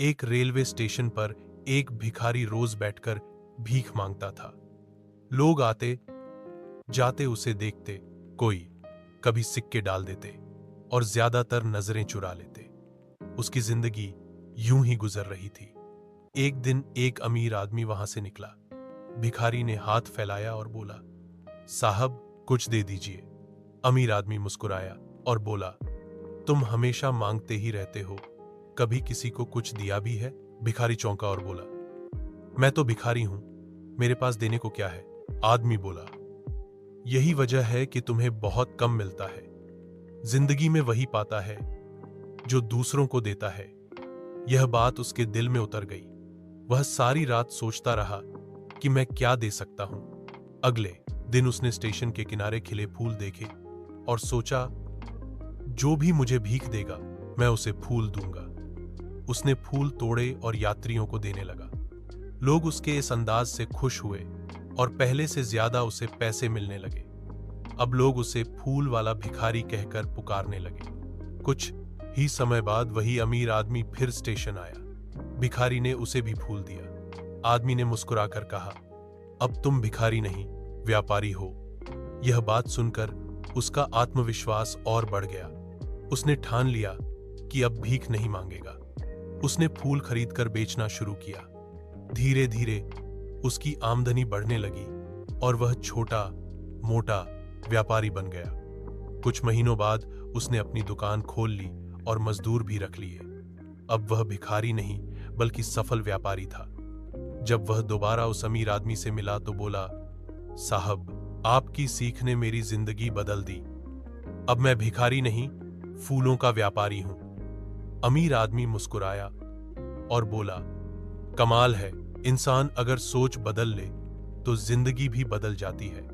एक railway station पर एक भिखारी रोज बैठकर भीख मांगता था। लोग आते जाते उसे देखते, कोई कभी सिक्के डाल देते और ज्यादातर नजरें चुरा लेते। उसकी जिंदगी यूं ही गुजर रही थी। एक दिन एक अमीर आदमी वहां से निकला। भिखारी ने हाथ फैलाया और बोला, साहब कुछ दे दीजिए। अमीर आदमी मुस्कुराया और बोला, तुम हमेशा मांगते ही रहते हो, कभी किसी को कुछ दिया भी है? भिखारी चौंका और बोला, मैं तो भिखारी हूं, मेरे पास देने को क्या है? आदमी बोला, यही वजह है कि तुम्हें बहुत कम मिलता है। जिंदगी में वही पाता है जो दूसरों को देता है। यह बात उसके दिल में उतर गई। वह सारी रात सोचता रहा कि मैं क्या दे सकता हूं। अगले दिन उसने स्टेशन के किनारे खिले फूल देखे और सोचा, जो भी मुझे भीख देगा मैं उसे फूल दूंगा। उसने फूल तोड़े और यात्रियों को देने लगा। लोग उसके इस अंदाज से खुश हुए और पहले से ज्यादा उसे पैसे मिलने लगे। अब लोग उसे फूल वाला भिखारी कहकर पुकारने लगे। कुछ ही समय बाद वही अमीर आदमी फिर स्टेशन आया। भिखारी ने उसे भी फूल दिया। आदमी ने मुस्कुराकर कहा, अब तुम भिखारी नहीं, व्यापारी हो। यह बात सुनकर उसका आत्मविश्वास और बढ़ गया। उसने ठान लिया कि अब भीख नहीं मांगेगा। उसने फूल खरीदकर बेचना शुरू किया। धीरे धीरे उसकी आमदनी बढ़ने लगी और वह छोटा मोटा व्यापारी बन गया। कुछ महीनों बाद उसने अपनी दुकान खोल ली और मजदूर भी रख लिए। अब वह भिखारी नहीं बल्कि सफल व्यापारी था। जब वह दोबारा उस अमीर आदमी से मिला तो बोला, साहब आपकी सीख ने मेरी जिंदगी बदल दी। अब मैं भिखारी नहीं, फूलों का व्यापारी हूं। अमीर आदमी मुस्कुराया और बोला, कमाल है, इंसान अगर सोच बदल ले तो जिंदगी भी बदल जाती है।